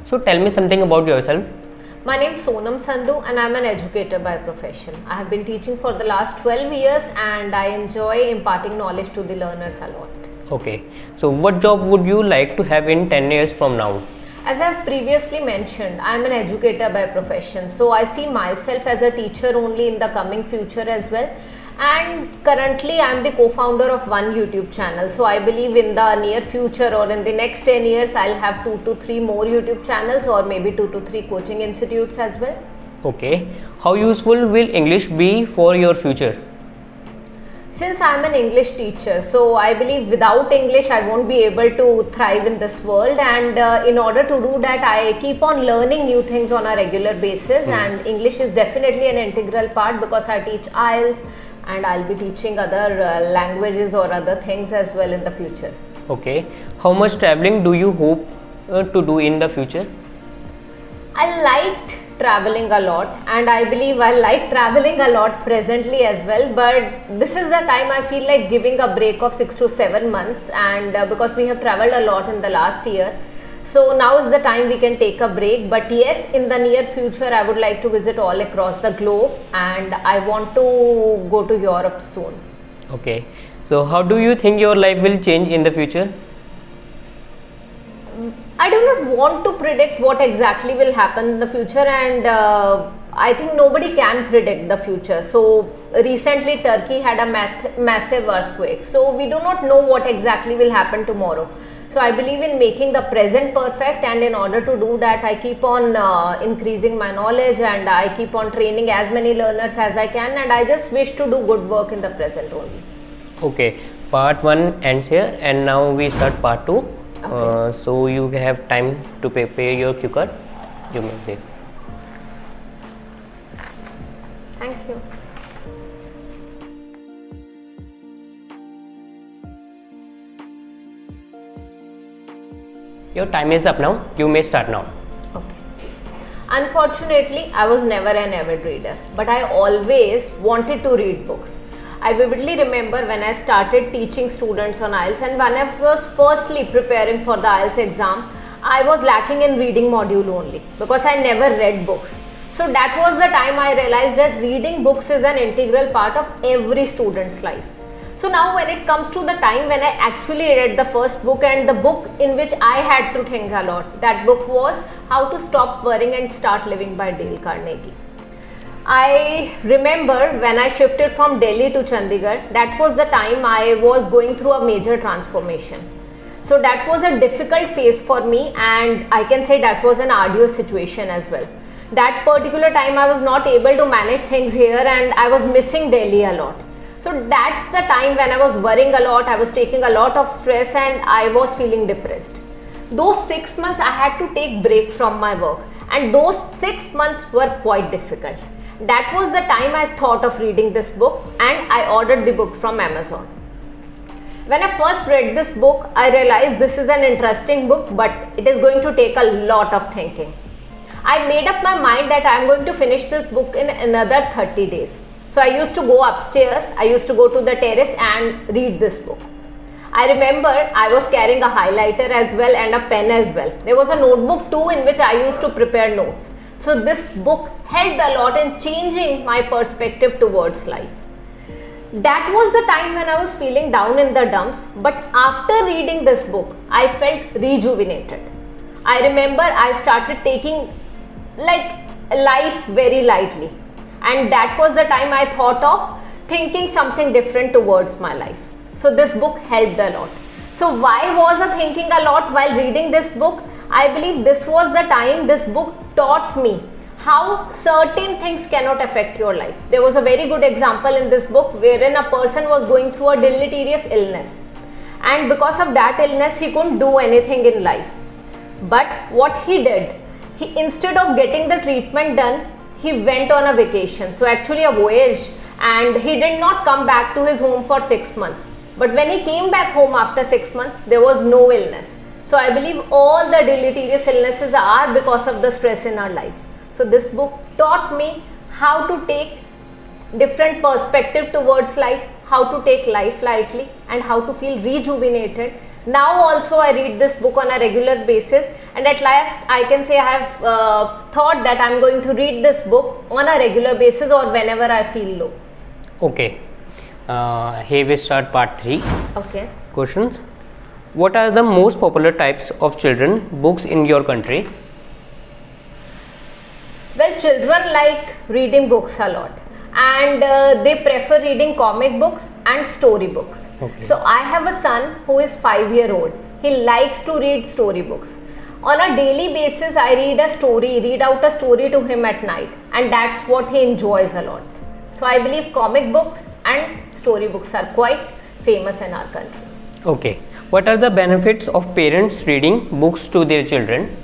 So tell me something about yourself. My name is Sonam Sandhu and I am an educator by profession. I have been teaching for the last 12 years and I enjoy imparting knowledge to the learners a lot. Okay, so what job would you like to have in 10 years from now? As I have previously mentioned, I am an educator by profession. So I see myself as a teacher only in the coming future as well. And currently I am the co-founder of one YouTube channel. So I believe in the near future or in the next 10 years, I'll have 2 to 3 more YouTube channels or maybe 2 to 3 coaching institutes as well. Okay, how useful will English be for your future? Since I am an English teacher, so I believe without English I won't be able to thrive in this world, and in order to do that I keep on learning new things on a regular basis and English is definitely an integral part because I teach IELTS and I'll be teaching other languages or other things as well in the future. Okay, how much traveling do you hope to do in the future? I liked traveling a lot and I believe I like traveling a lot presently as well, but this is the time I feel like giving a break of 6 to 7 months, and because we have traveled a lot in the last year, so now is the time we can take a break. But yes, in the near future I would like to visit all across the globe and I want to go to Europe soon. Okay, so how do you think your life will change in the future? I do not want to predict what exactly will happen in the future, and I think nobody can predict the future. So recently Turkey had a massive earthquake, so we do not know what exactly will happen tomorrow. So I believe in making the present perfect, and in order to do that I keep on increasing my knowledge and I keep on training as many learners as I can, and I just wish to do good work in the present only. Okay, part 1 ends here and now we start part 2. Okay. So you have time to prepare your cue card. You may take. Thank you. Your time is up now. You may start now. Okay. Unfortunately, I was never an avid reader, but I always wanted to read books. I vividly remember when I started teaching students on IELTS, and when I was firstly preparing for the IELTS exam, I was lacking in reading module only because I never read books. So that was the time I realized that reading books is an integral part of every student's life. So now when it comes to the time when I actually read the first book, and the book in which I had to think a lot, that book was How to Stop Worrying and Start Living by Dale Carnegie. I remember when I shifted from Delhi to Chandigarh, that was the time I was going through a major transformation. So that was a difficult phase for me, and I can say that was an arduous situation as well. That particular time I was not able to manage things here and I was missing Delhi a lot. So that's the time when I was worrying a lot, I was taking a lot of stress and I was feeling depressed. Those 6 months I had to take break from my work, and those 6 months were quite difficult. That was the time I thought of reading this book, and I ordered the book from Amazon. When I first read this book, I realized this is an interesting book, but it is going to take a lot of thinking. I made up my mind that I am going to finish this book in another 30 days. So I used to go upstairs, I used to go to the terrace and read this book. I remember I was carrying a highlighter as well and a pen as well. There was a notebook too in which I used to prepare notes. So this book helped a lot in changing my perspective towards life. That was the time when I was feeling down in the dumps, but after reading this book, I felt rejuvenated. I remember I started taking life very lightly, and that was the time I thought of thinking something different towards my life. So this book helped a lot. So why was I thinking a lot while reading this book? I believe this was the time this book taught me how certain things cannot affect your life. There was a very good example in this book wherein a person was going through a deleterious illness, and because of that illness he couldn't do anything in life. But what he did, instead of getting the treatment done, he went on a vacation, so actually a voyage, and he did not come back to his home for 6 months. But when he came back home after 6 months, there was no illness. So I believe all the deleterious illnesses are because of the stress in our lives. So this book taught me how to take different perspective towards life, how to take life lightly, and how to feel rejuvenated Now also I read this book on a regular basis, and at last I can say I have thought that I'm going to read this book on a regular basis or whenever I feel low. Okay. Here we start part 3. Okay. Questions. What are the most popular types of children books in your country? Well, children like reading books a lot, and they prefer reading comic books and story books. Okay. So I have a son who is 5-year-old. He likes to read story books. On a daily basis, I read out a story to him at night, and that's what he enjoys a lot. So I believe comic books and story books are quite famous in our country. Okay. What are the benefits of parents reading books to their children?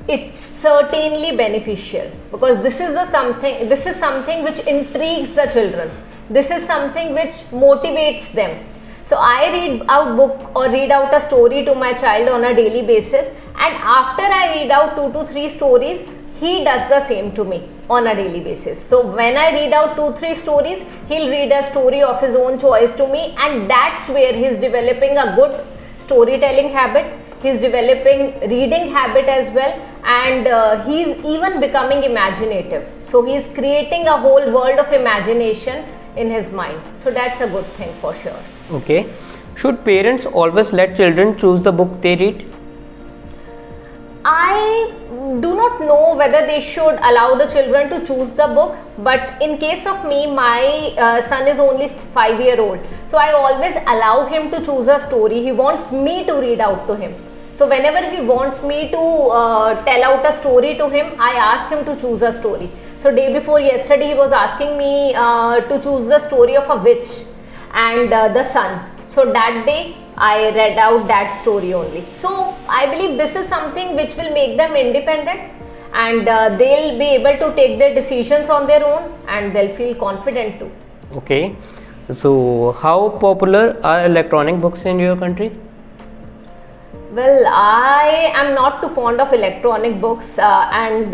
It's certainly beneficial, because this is something which intrigues the children. This is something which motivates them. So I read out a story to my child on a daily basis, and after I read out 2 to 3 stories, he does the same to me on a daily basis. So when I read out 2-3 stories, he'll read a story of his own choice to me, and that's where he's developing a good storytelling habit. He's developing reading habit as well, and he's even becoming imaginative. So he's creating a whole world of imagination in his mind. So that's a good thing for sure. Okay. Should parents always let children choose the book they read? I do not know whether they should allow the children to choose the book, but in case of me, my son is only 5-year-old, so I always allow him to choose a story. He wants me to read out to him. So whenever he wants me to tell out a story to him, I ask him to choose a story. So day before yesterday, he was asking me to choose the story of a witch and the sun. So that day I read out that story only. So I believe this is something which will make them independent, and they'll be able to take their decisions on their own, and they'll feel confident too. Okay. So how popular are electronic books in your country? Well, I am not too fond of electronic books, and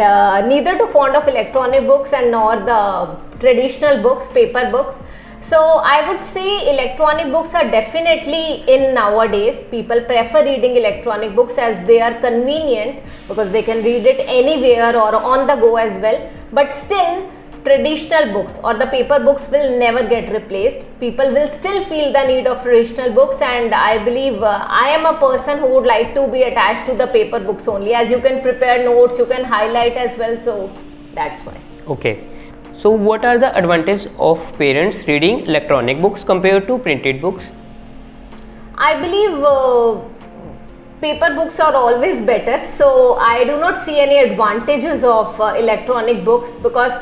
neither too fond of electronic books and nor the traditional books, paper books. So I would say electronic books are definitely in nowadays. People prefer reading electronic books as they are convenient, because they can read it anywhere or on the go as well. But still, traditional books or the paper books will never get replaced. People will still feel the need of traditional books, and I believe I am a person who would like to be attached to the paper books only, as you can prepare notes, you can highlight as well, so that's why. Okay. So what are the advantages of parents reading electronic books compared to printed books? I believe paper books are always better, so I do not see any advantages of electronic books, because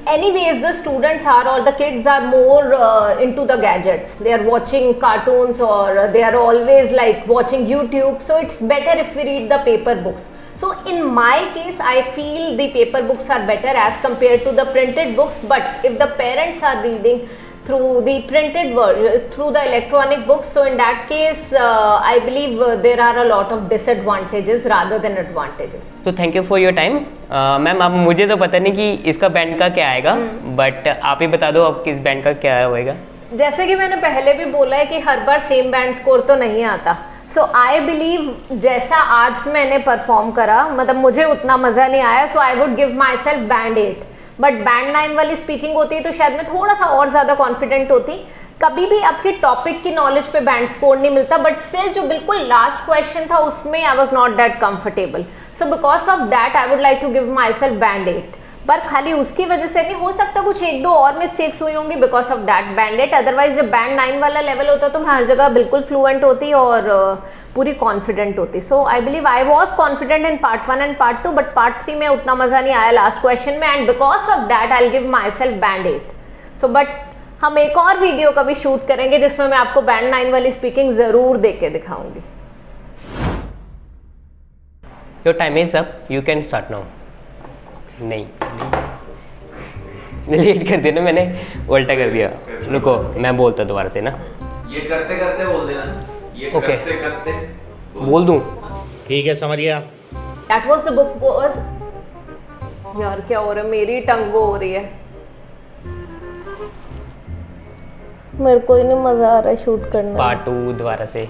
anyways the students are, or the kids are more into the gadgets. They are watching cartoons, or they are always like watching YouTube, so it's better if we read the paper books. So in my case, I feel the paper books are better as compared to the printed books, but if the parents are reading through the printed version, through the electronic books, so in that case I believe there are a lot of disadvantages rather than advantages. तो thank you for your time ma'am. अब मुझे तो पता नहीं कि इसका band का क्या आएगा, बट आप ही बता दो अब किस बैंड का क्या होएगा. जैसे कि मैंने पहले भी बोला है कि हर बार सेम बैंड स्कोर तो नहीं आता. सो आई बिलीव जैसा आज मैंने परफॉर्म करा, मतलब मुझे उतना मज़ा नहीं आया, so I would give my self band eight. But band nine वाली स्पीकिंग होती तो शायद मैं थोड़ा सा और ज़्यादा कॉन्फिडेंट होती. कभी भी आपके टॉपिक की नॉलेज पे बैंड स्कोर नहीं मिलता, बट स्टिल जो बिल्कुल लास्ट क्वेश्चन था उसमें I was not that comfortable. So because of that I would like to give my self band eight. पर खाली उसकी वजह से नहीं, हो सकता कुछ 1-2 और मिस्टेक्स हुई होंगी बिकॉज ऑफ दैट बैंड-8. अदरवाइज जब बैंड-9 वाला लेवल होता तो मैं हर जगह बिल्कुल फ्लुएंट होती और पूरी कॉन्फिडेंट होती. So I believe I was confident in part 1 and part 2, but part 3 में उतना मज़ा नहीं आया लास्ट क्वेश्चन में, and because of that I will give my self band eight. So but हम एक और वीडियो कभी शूट करेंगे जिसमें मैं आपको बैंड-9 वाली स्पीकिंग ज़रूर दे के दिखाऊंगी. Your time is up, you can start now. नहीं डिलीट कर दिया ना मैंने, उल्टा कर दिया. रुको मैं बोलता दोबारा से ना. ये करते करते बोल देना. ये Okay. करते करते बोल दूं. ठीक है, समझ गया. That was the book was. यार क्या हो रहा है, मेरी टंग वो हो रही है. मेरे को ही नहीं मजा आ रहा है शूट करने पार्ट 2 दोबारा से।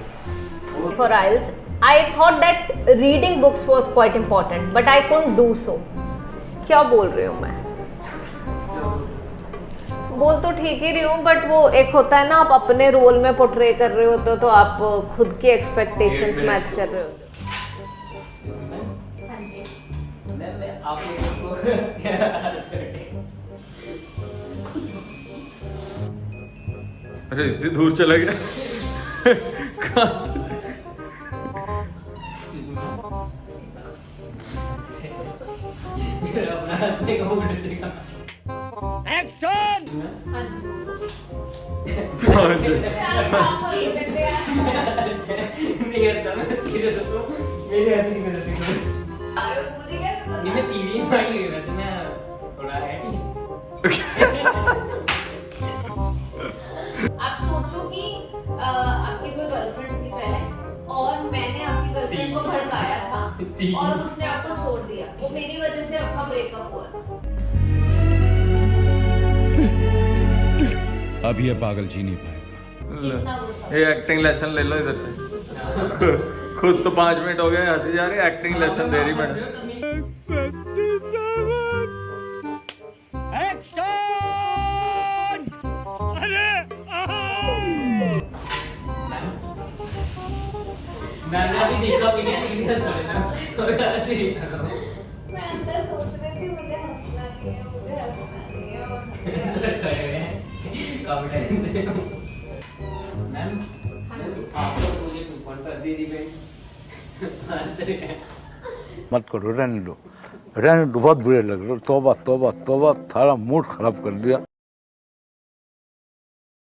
For aisles I thought that reading books was quite important but I couldn't do so. क्या बोल रही हूँ मैं? बोल तो ठीक ही रही हूँ बट वो एक होता है ना, आप अपने रोल में पोर्ट्रे कर रहे होते हो तो आप खुद की एक्सपेक्टेशंस मैच कर रहे होते हो। अरे इतनी दूर चला गया कहाँ से? आप सोचो कि आपकी कोई गर्लफ्रेंड थी पहले और मैंने आपकी गर्लफ्रेंड को भड़काया था और उसने आपको छोड़ दिया, वो मेरी वजह से आपका ब्रेकअप हुआ। अब ये पागल जी नहीं पाएगा। ये एक्टिंग लेसन ले लो इधर से। खुद तो 5 मिनट हो गए हंसी जा रही, एक्टिंग लेसन दे रही मैडम। मैंने अभी देखा भी नहीं, वीडियो थोड़े ना कोई ऐसे ही था। मैं अंदर सोच रही थी मुझे हंसना नहीं है, मुझे हंसना नहीं है और काफी टाइम से मैम आप लोग मुझे कूपन कर दी थी मत करो, रहने दो बहुत बुरे लग रहे हो। तौबा तौबा तौबा, सारा मूड खराब कर दिया।